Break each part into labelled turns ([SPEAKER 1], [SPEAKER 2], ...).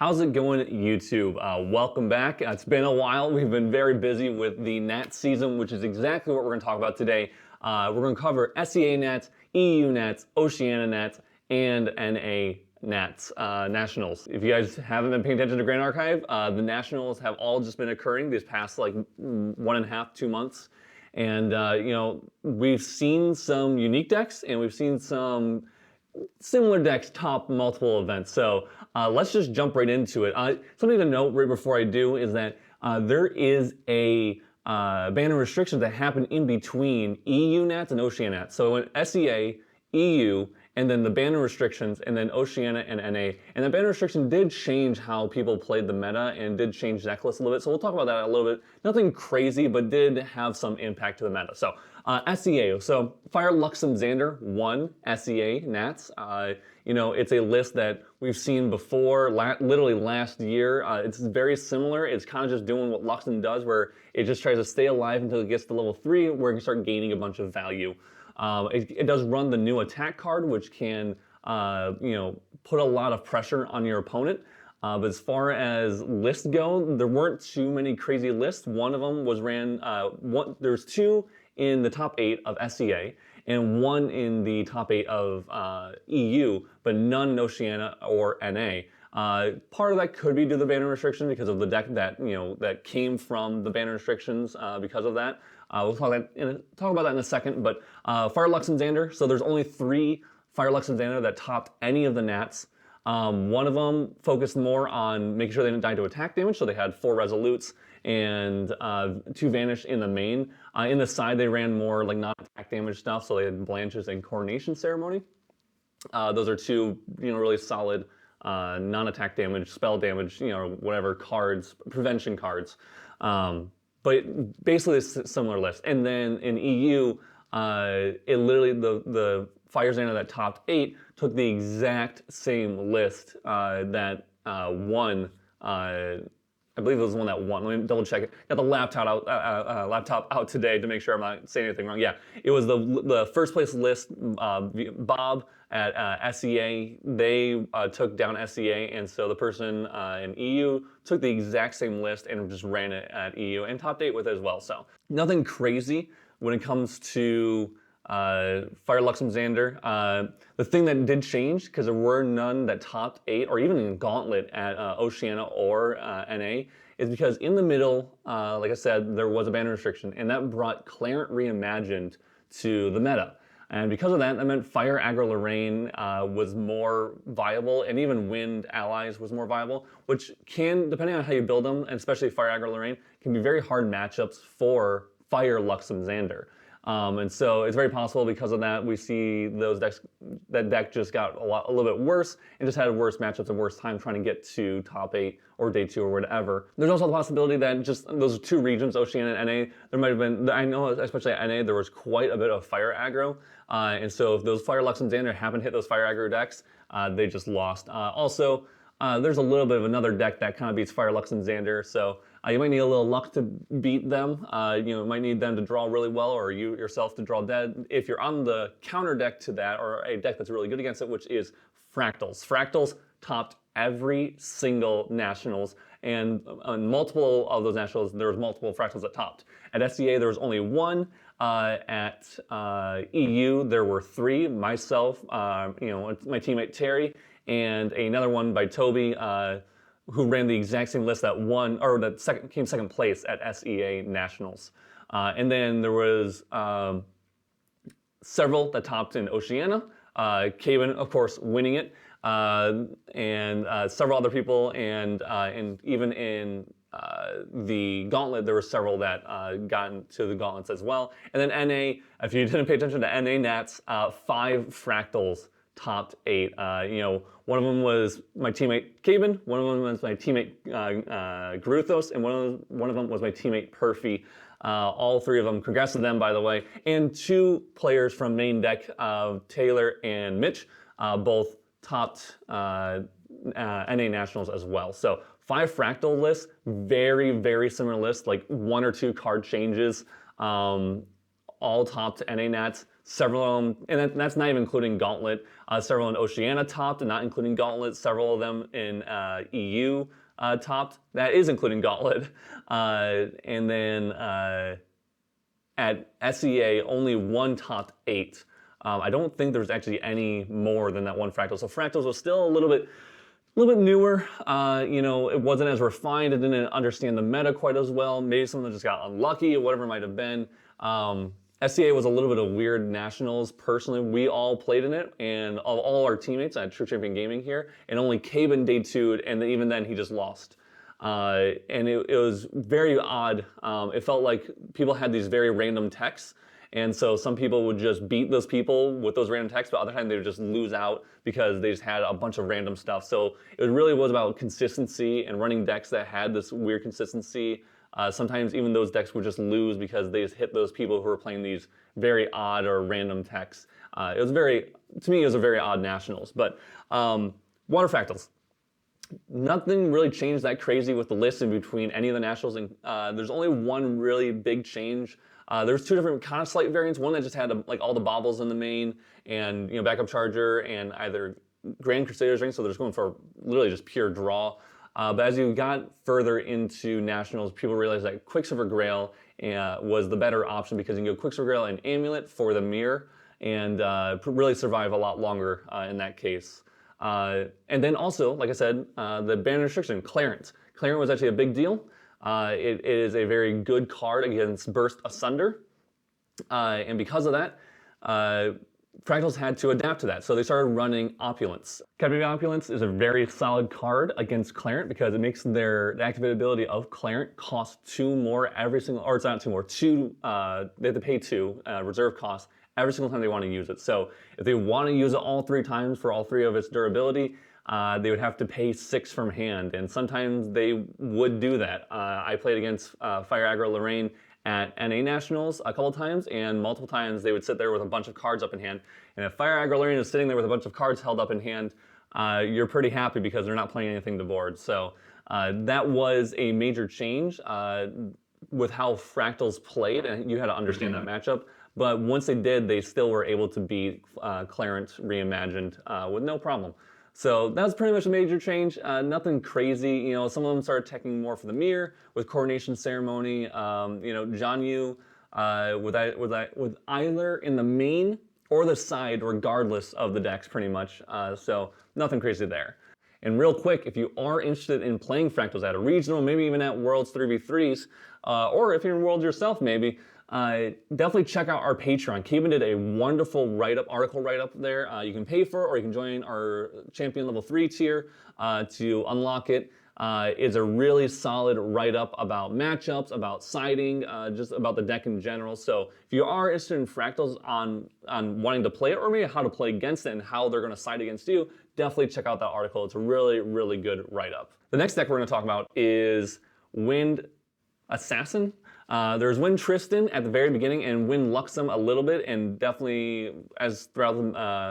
[SPEAKER 1] How's it going, YouTube? Welcome back. It's been a while. We've been very busy with the NAT season, which is exactly what we're going to talk about today. We're going to cover SEA NATs, EU NATs, Oceania NATs, and NA NATs, Nationals. If you guys haven't been paying attention to Grand Archive, the Nationals have all just been occurring these past like 1.5, 2 months. And, we've seen some unique decks and we've seen some similar decks top multiple events. So let's just jump right into it. Something to note right before I do is that there is a ban of restrictions that happen in between EU NATs and Oceania NATs. So in SEA, EU, and then the ban of restrictions, and then Oceania and NA. And the ban of restriction did change how people played the meta and did change deck lists a little bit. So we'll talk about that a little bit. Nothing crazy, but did have some impact to the meta. So SEA, so Fire Luxom Xander won SEA Nats. It's a list that we've seen before, literally last year. It's very similar. It's kind of just doing what Luxom does, where it just tries to stay alive until it gets to level 3, where it can start gaining a bunch of value. It does run the new attack card, which can, put a lot of pressure on your opponent. But as far as lists go, there weren't too many crazy lists. One of them was there's 2 in the top 8 of SEA and 1 in the top 8 of EU, but none in Oceania or NA. Part of that could be due to the banner restriction because of the deck that came from the banner restrictions because of that. We'll talk about that in a second, but Fire Luxom Xander, so there's only 3 Fire Luxom Xander that topped any of the Nats. One of them focused more on making sure they didn't die to attack damage, so they had 4 Resolutes and 2 Vanish in the main. In the side, they ran more like non-attack damage stuff, so they had Blanches and Coronation Ceremony. Those are 2 really solid non-attack damage, spell damage, whatever cards, prevention cards. But basically it's a similar list. And then in EU, it literally, the Fire Xander that topped 8 took the exact same list that won. I believe it was the one that won. Let me double check it. Got the laptop out today to make sure I'm not saying anything wrong. Yeah, it was the first place list. Bob at SEA, they took down SEA, and so the person in EU took the exact same list and just ran it at EU and topped 8 with it as well. So nothing crazy when it comes to Fire Luxom Xander. The thing that did change, because there were none that topped 8 or even in Gauntlet at Oceania or NA, is because in the middle, like I said, there was a banner restriction, and that brought Clarent Reimagined to the meta. And because of that, that meant Fire Aggro Lorraine was more viable, and even Wind Allies was more viable, which can, depending on how you build them, and especially Fire Aggro Lorraine, can be very hard matchups for Fire Luxom Xander. And so it's very possible because of that, we see those decks, that deck just got a little bit worse and just had worse matchups and worse time trying to get to top 8 or day 2 or whatever. There's also the possibility that just those 2 regions, Oceania and NA, there might have been, I know especially at NA, there was quite a bit of fire aggro. And so if those Fire Luxom Xander happened to hit those fire aggro decks, they just lost. Also, there's a little bit of another deck that kind of beats Fire Luxom Xander, so you might need a little luck to beat them. You might need them to draw really well, or you yourself to draw dead. If you're on the counter deck to that, or a deck that's really good against it, which is Fractals. Fractals topped every single Nationals, and on multiple of those Nationals, there was multiple Fractals that topped. At SEA, there was only 1. At EU, there were 3. Myself, my teammate Terry, and another one by Toby, who ran the exact same list that won, or that came second place at SEA Nationals. And then there was several that topped in Oceania, Caven, of course, winning it, and several other people, and even in the Gauntlet, there were several that got into the Gauntlets as well. And then NA, if you didn't pay attention to NA Nats, 5 Fractals topped 8. One of them was my teammate Caben, one of them was my teammate Gruthos, and one of them was my teammate Perfy. All 3 of them, congrats to them, by the way. And 2 players from main deck, Taylor and Mitch, both topped NA Nationals as well. So 5 Fractal lists, very, very similar lists, like 1 or 2 card changes, all topped NA Nats. Several of them, and that's not even including Gauntlet. Several in Oceania topped, and not including Gauntlet. Several of them in EU topped. That is including Gauntlet. And then at SEA, only one topped 8. I don't think there's actually any more than that one Fractal. So Fractals was still a little bit newer. It wasn't as refined. It didn't understand the meta quite as well. Maybe someone just got unlucky or whatever it might have been. SCA was a little bit of weird nationals. Personally, we all played in it, and of all our teammates, I had True Champion Gaming here, and only Caben day 2'd, and even then he just lost. And it was very odd. It felt like people had these very random techs, and so some people would just beat those people with those random techs, but other times they would just lose out because they just had a bunch of random stuff. So it really was about consistency and running decks that had this weird consistency. Sometimes even those decks would just lose because they just hit those people who were playing these very odd or random techs. To me, it was a very odd nationals. But Water Fractals. Nothing really changed that crazy with the list in between any of the nationals. And there's only one really big change. There's 2 different kind of slight variants. One that just had like all the baubles in the main and backup charger and either Grand Crusader's ring, so they're just going for literally just pure draw. But as you got further into nationals, people realized that Quicksilver Grail was the better option because you can go Quicksilver Grail and Amulet for the mirror and really survive a lot longer in that case. And then also, like I said, the ban restriction, Clarence. Clarence was actually a big deal. It is a very good card against Burst Asunder. And because of that, Fractals had to adapt to that, so they started running Opulence. Captivating Opulence is a very solid card against Clarent because it makes the activated ability of Clarent cost 2 more every single, or it's not 2 more, 2, they have to pay 2 reserve cost every single time they want to use it. So if they want to use it all 3 times for all 3 of its durability, they would have to pay 6 from hand, and sometimes they would do that. I played against Fire Aggro Lorraine at NA Nationals a couple times, and multiple times they would sit there with a bunch of cards up in hand. And if Fire Aggro Lorraine is sitting there with a bunch of cards held up in hand, you're pretty happy because they're not playing anything to board. So that was a major change with how Fractals played, and you had to understand that matchup. But once they did, they still were able to beat Clarent Reimagined with no problem. So that was pretty much a major change. Nothing crazy. Some of them started teching more for the mirror with Coronation Ceremony. Janyu with either in the main or the side, regardless of the decks, pretty much. So nothing crazy there. And real quick, if you are interested in playing Fractals at a regional, maybe even at Worlds 3v3s, or if you're in Worlds yourself, maybe. Definitely check out our Patreon. Caben did a wonderful article write-up there. You can pay for it or you can join our Champion Level 3 tier to unlock it. It's a really solid write-up about matchups, about siding, just about the deck in general. So if you are interested in Fractals on wanting to play it or maybe how to play against it and how they're going to side against you, definitely check out that article. It's a really, really good write-up. The next deck we're going to talk about is Wind Assassin. There's Wind Tristan at the very beginning and Wind Luxom a little bit, and definitely as throughout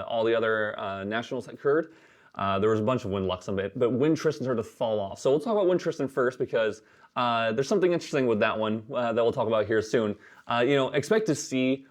[SPEAKER 1] all the other nationals that occurred, there was a bunch of Wind Luxom, but Wind Tristan started to fall off. So we'll talk about Wind Tristan first because there's something interesting with that one that we'll talk about here soon. Expect to see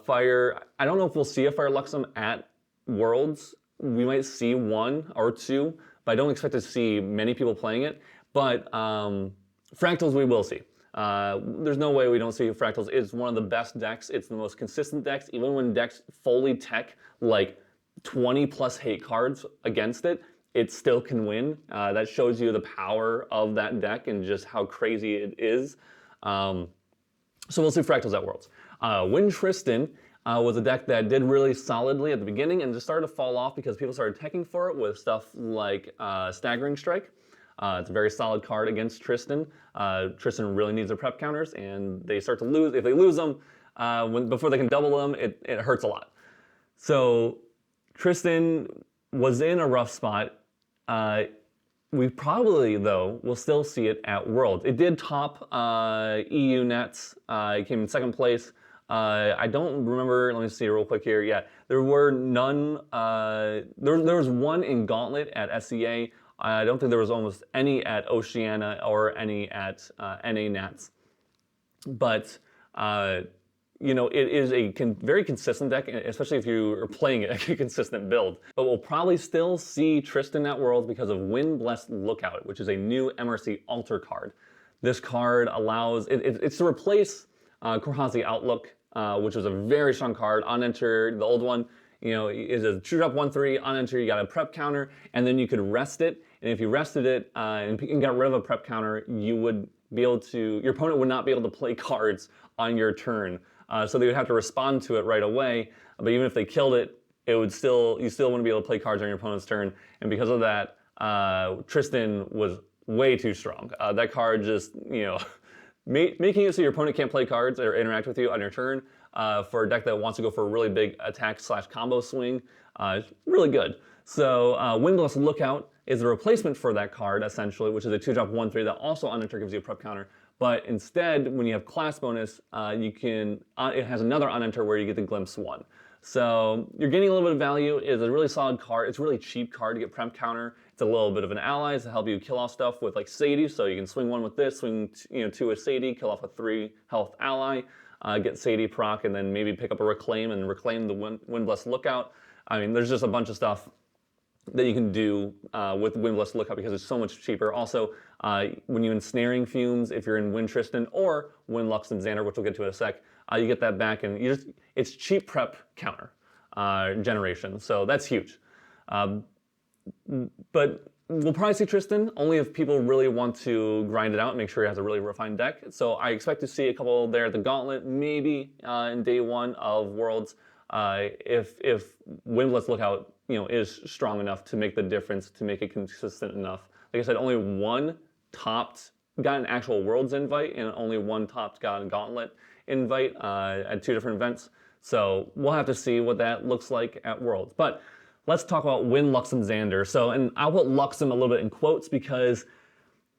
[SPEAKER 1] Fire. I don't know if we'll see a Fire Luxom at Worlds. We might see 1 or 2, but I don't expect to see many people playing it. But Fractals we will see. There's no way we don't see Fractals. It's one of the best decks. It's the most consistent decks. Even when decks fully tech like 20 plus hate cards against it, it still can win. That shows you the power of that deck and just how crazy it is. So we'll see Fractals at Worlds. Wind Tristan was a deck that did really solidly at the beginning and just started to fall off because people started teching for it with stuff like Staggering Strike. It's a very solid card against Tristan. Tristan really needs their prep counters, and they start to lose. If they lose them, before they can double them, it hurts a lot. So Tristan was in a rough spot. We probably, though, will still see it at Worlds. It did top EU nets. It came in 2nd place. I don't remember, let me see real quick here. Yeah, there were none. There was 1 in Gauntlet at SEA. I don't think there was almost any at Oceania or any at NA Nats. But it is a very consistent deck, especially if you are playing a consistent build. But we'll probably still see Tristan at Worlds because of Wind-Blessed Lookout, which is a new MRC altar card. This card allows, it's to replace Korhazi Outlook, which was a very strong card. On enter, the old one, is a 2-drop 1/3. On enter, you got a prep counter, and then you could rest it. And if you rested it and got rid of a prep counter, you would be able to, your opponent would not be able to play cards on your turn. So they would have to respond to it right away. But even if they killed it, you still wouldn't be able to play cards on your opponent's turn. And because of that, Tristan was way too strong. That card just, making it so your opponent can't play cards or interact with you on your turn for a deck that wants to go for a really big attack/combo swing is really good. So Windless Lookout is the replacement for that card, essentially, which is a 2-drop 1/3 that also on enter gives you a prep counter. But instead, when you have class bonus, it has another on enter where you get the Glimpse 1. So you're getting a little bit of value. It's a really solid card. It's a really cheap card to get prep counter. It's a little bit of an ally to help you kill off stuff with like Sadie. So you can swing 1 with this, swing 2 with Sadie, kill off a 3 health ally, get Sadie proc, and then maybe pick up a Reclaim and reclaim the Windblessed Lookout. I mean, there's just a bunch of stuff that you can do with Windblessed Lookout because it's so much cheaper. Also, when you ensnaring Fumes, if you're in Wind Tristan or Wind Luxom Xander, which we'll get to in a sec, you get that back, and it's cheap prep counter generation, so that's huge. But we'll probably see Tristan only if people really want to grind it out and make sure he has a really refined deck. So I expect to see a couple there at the Gauntlet, maybe in day 1 of Worlds, if Windblessed Lookout is strong enough to make the difference, to make it consistent enough. Like I said, only one topped got an actual Worlds invite, and only one topped got a Gauntlet invite at 2 different events. So we'll have to see what that looks like at Worlds. But let's talk about Wind Luxom Xander. So, and I'll put Luxom a little bit in quotes because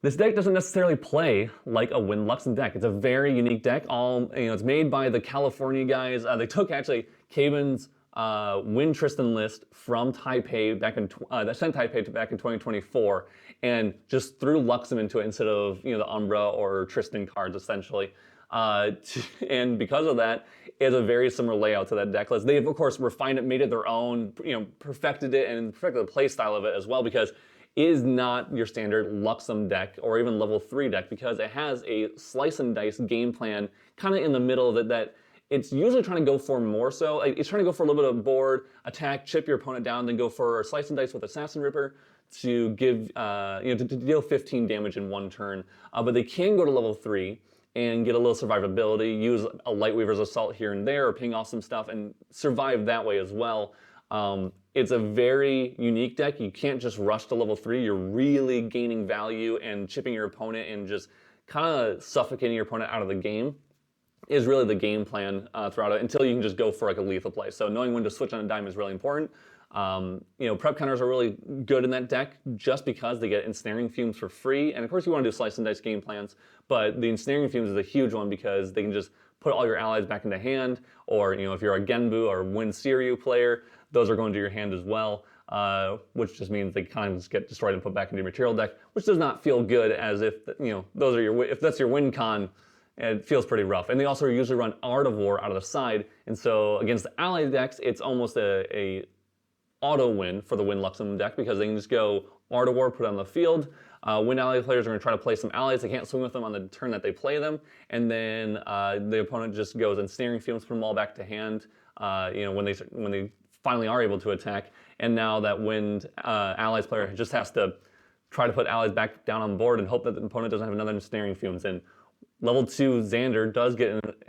[SPEAKER 1] this deck doesn't necessarily play like a Wind Luxom deck. It's a very unique deck. It's made by the California guys. They took actually Caben's Wind Tristan list from Taipei back in that sent Taipei back in 2024, and just threw Luxom into it instead of the Umbra or Tristan cards essentially. And because of that, it's a very similar layout to that deck list. They've of course refined it, made it their own, perfected it, and perfected the play style of it as well, because it is not your standard Luxom deck or even level 3 deck, because it has a slice and dice game plan kind of in the middle of it that it's usually trying to go for more so. It's trying to go for a little bit of board, attack, chip your opponent down, then go for a slice and dice with Assassin Ripper to give, to deal 15 damage in 1 turn. But they can go to level 3 and get a little survivability, use a Lightweaver's Assault here and there, or ping off some stuff and survive that way as well. It's a very unique deck. You can't just rush to level 3. You're really gaining value and chipping your opponent and just kind of suffocating your opponent out of the game is really the game plan throughout it, until you can just go for like a lethal play. So knowing when to switch on a dime is really important. Prep counters are really good in that deck just because they get Ensnaring Fumes for free. And of course you want to do slice and dice game plans, but the Ensnaring Fumes is a huge one because they can just put all your allies back into hand, or if you're a Genbu or Wind Siryu player, those are going to your hand as well, which just means they kind of just get destroyed and put back into your material deck, which does not feel good, as if those are if that's your win con. It feels pretty rough. And they also usually run Art of War out of the side, and so against the ally decks, it's almost a auto win for the Wind Luxom deck, because they can just go Art of War, put it on the field. Wind ally players are going to try to play some allies. They can't swing with them on the turn that they play them, and then the opponent just goes Ensnaring Fumes, put them all back to hand. When they finally are able to attack, and now that Wind allies player just has to try to put allies back down on board and hope that the opponent doesn't have another Ensnaring Fumes. And level 2 Xander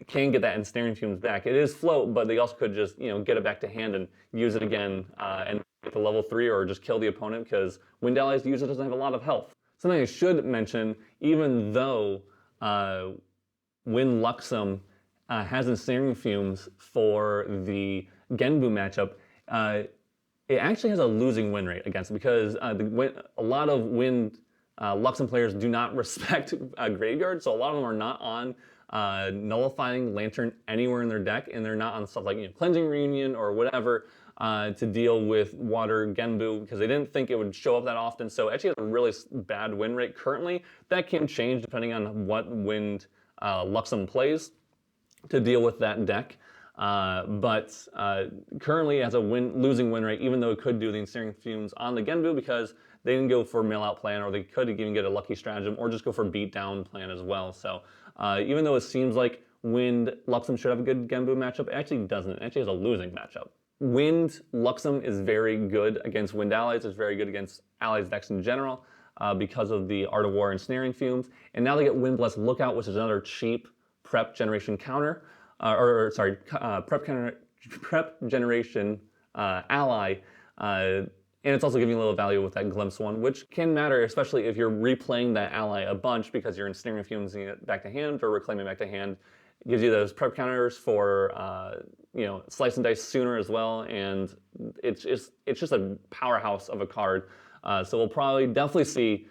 [SPEAKER 1] can get that Ensnaring Fumes back. It is float, but they also could just get it back to hand and use it again and get to level 3, or just kill the opponent, because Wind Allies usually doesn't have a lot of health. Something I should mention, even though Wind Luxom has Ensnaring Fumes for the Genbu matchup, it actually has a losing win rate against it, because a lot of Wind Luxom players do not respect Graveyard, so a lot of them are not on Nullifying Lantern anywhere in their deck, and they're not on stuff like Cleansing Reunion or whatever to deal with Water Genbu, because they didn't think it would show up that often. So it actually has a really bad win rate currently. That can change depending on what Wind Luxom plays. to deal with that deck. But currently has a losing win rate, even though it could do the Ensnaring Fumes on the Genbu, because they didn't go for mill out plan, or they could even get a lucky stratagem, or just go for beat down plan as well. So even though it seems like Wind Luxom should have a good Genbu matchup, it actually doesn't. It actually has a losing matchup. Wind Luxom is very good against Wind allies. It's very good against allies decks in general because of the Art of War and Ensnaring Fumes. And now they get Windblessed Lookout, which is another cheap prep generation counter. Prep generation ally, and it's also giving you a little value with that Glimpse one, which can matter, especially if you're replaying that ally a bunch because you're Ensnaring Fuming it back to hand or reclaiming back to hand. It gives you those prep counters for slice and dice sooner as well, and it's just a powerhouse of a card. So we'll probably definitely see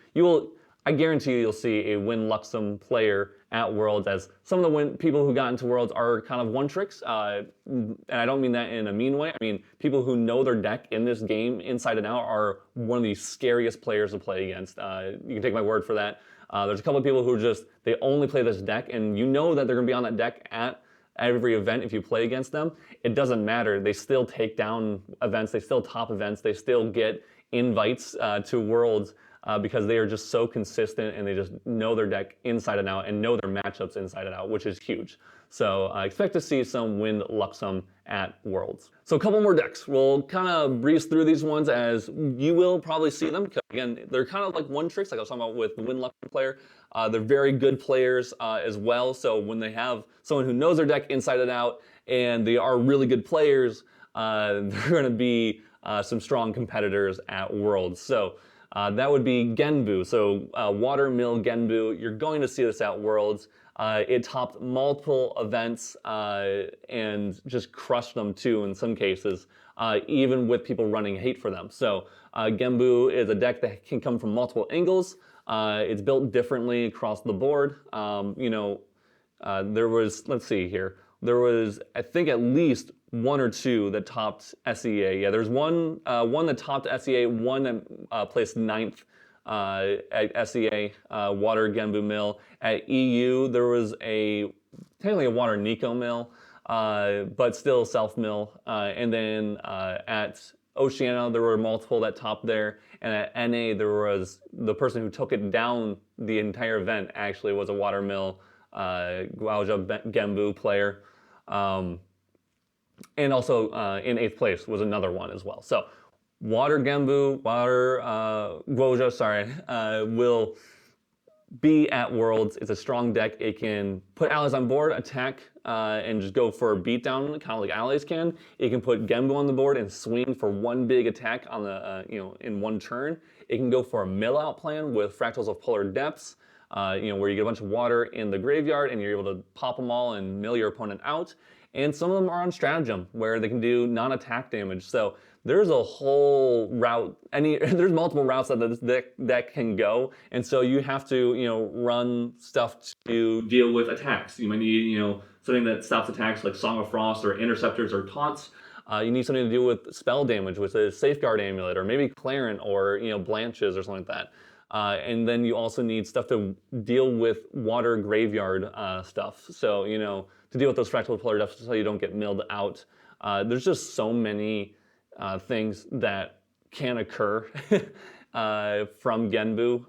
[SPEAKER 1] I guarantee you'll see a Win Luxom player at Worlds, as some of the people who got into Worlds are kind of one-tricks, and I don't mean that in a mean way. I mean people who know their deck in this game inside and out are one of the scariest players to play against. You can take my word for that. There's a couple of people who they only play this deck, and you know that they're going to be on that deck at every event if you play against them. It doesn't matter. They still take down events. They still top events. They still get invites to Worlds. Because they are just so consistent, and they just know their deck inside and out and know their matchups inside and out, which is huge. So I expect to see some Wind Luxom at Worlds. So a couple more decks. We'll kind of breeze through these ones as you will probably see them. Because again, they're kind of like one tricks, like I was talking about with the Wind Luxom player. They're very good players as well. So when they have someone who knows their deck inside and out, and they are really good players, they're going to be some strong competitors at Worlds. So that would be Genbu. So Watermill Genu, you're going to see this at Worlds. It topped multiple events and just crushed them too in some cases, even with people running hate for them. So Genbu is a deck that can come from multiple angles. It's built differently across the board. There was, let's see here, there was, I think, at least one or two that topped SEA. Yeah, there's one that topped SEA, one that placed 9th at SEA, Water Genbu Mill. At EU, there was technically a Water Nico Mill, but still self-mill. And then at Oceania, there were multiple that topped there. And at NA, there was the person who took it down the entire event actually was a Watermill Guaoja Genbu player. And also in 8th place was another one as well. So Water Genbu, Guoja, will be at Worlds. It's a strong deck. It can put allies on board, attack, and just go for a beatdown, kind of like allies can. It can put Genbu on the board and swing for one big attack on the in one turn. It can go for a mill out plan with Fractals of Polar Depths, where you get a bunch of water in the graveyard and you're able to pop them all and mill your opponent out. And some of them are on stratagem, where they can do non-attack damage. So there's a whole route. There's multiple routes that this deck can go, and so you have to run stuff to deal with attacks. You might need something that stops attacks like Song of Frost or Interceptors or Taunts. You need something to deal with spell damage, with a Safeguard Amulet, or maybe Clarent, or Blanches or something like that. And then you also need stuff to deal with water graveyard stuff. So to deal with those Fractal Polar Depths so you don't get milled out. There's just so many things that can occur from Genbu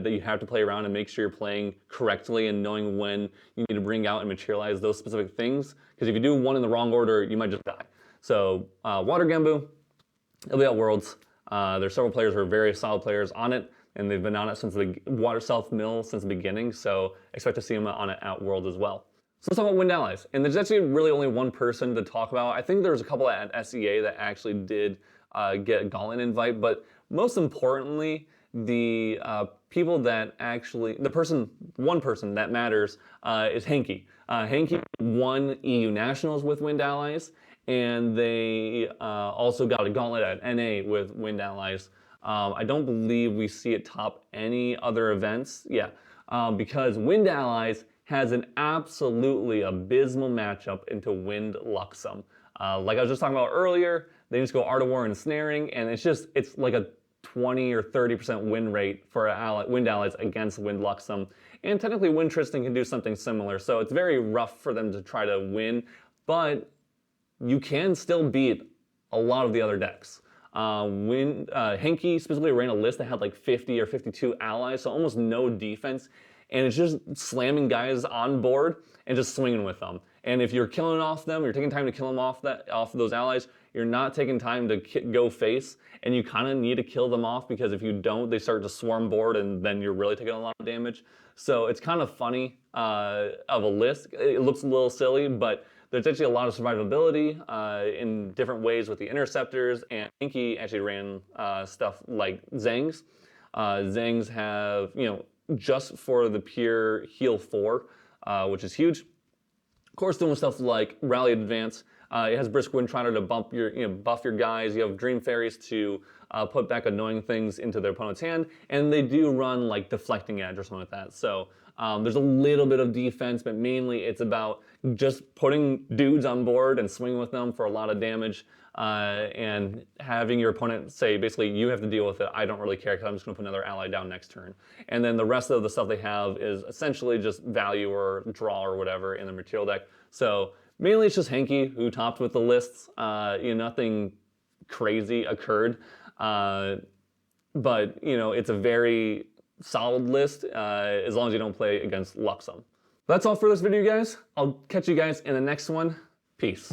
[SPEAKER 1] that you have to play around and make sure you're playing correctly and knowing when you need to bring out and materialize those specific things. Because if you do one in the wrong order, you might just die. So Water Genbu, it'll be at Worlds. There's several players who are very solid players on it, and they've been on it since the Water Self Mill since the beginning. So expect to see them on it at Worlds as well. So let's talk about Wind allies. And there's actually really only one person to talk about. I think there was a couple at SEA that actually did get a Gauntlet invite, but most importantly, the people that actually, one person that matters is Henke. Henke won EU Nationals with Wind allies, and they also got a Gauntlet at NA with Wind allies. I don't believe we see it top any other events. Yeah, because Wind allies has an absolutely abysmal matchup into Wind Luxom. Like I was just talking about earlier, they just go Art of War and Ensnaring, and it's like a 20 or 30% win rate for wind allies against Wind Luxom. And technically Wind Tristan can do something similar. So it's very rough for them to try to win, but you can still beat a lot of the other decks. Henke specifically ran a list that had like 50 or 52 allies, so almost no defense. And it's just slamming guys on board and just swinging with them. And if you're killing off them, you're taking time to kill them off those allies, you're not taking time to go face, and you kind of need to kill them off, because if you don't, they start to swarm board, and then you're really taking a lot of damage. So it's kind of funny of a list. It looks a little silly, but there's actually a lot of survivability in different ways with the interceptors, and Henke actually ran stuff like Zhangs. Zhangs have, just for the pure heal 4, which is huge. Of course, doing stuff like Rally Advance. It has Brisk Wind Trotter to buff your guys. You have Dream Fairies to put back annoying things into their opponent's hand, and they do run like Deflecting Edge or something like that. So there's a little bit of defense, but mainly it's about just putting dudes on board and swinging with them for a lot of damage, and having your opponent say, basically, you have to deal with it. I don't really care, because I'm just going to put another ally down next turn. And then the rest of the stuff they have is essentially just value or draw or whatever in the material deck. So mainly it's just Henke who topped with the lists. Nothing crazy occurred, but it's a very solid list as long as you don't play against Luxom. That's all for this video, guys. I'll catch you guys in the next one. Peace.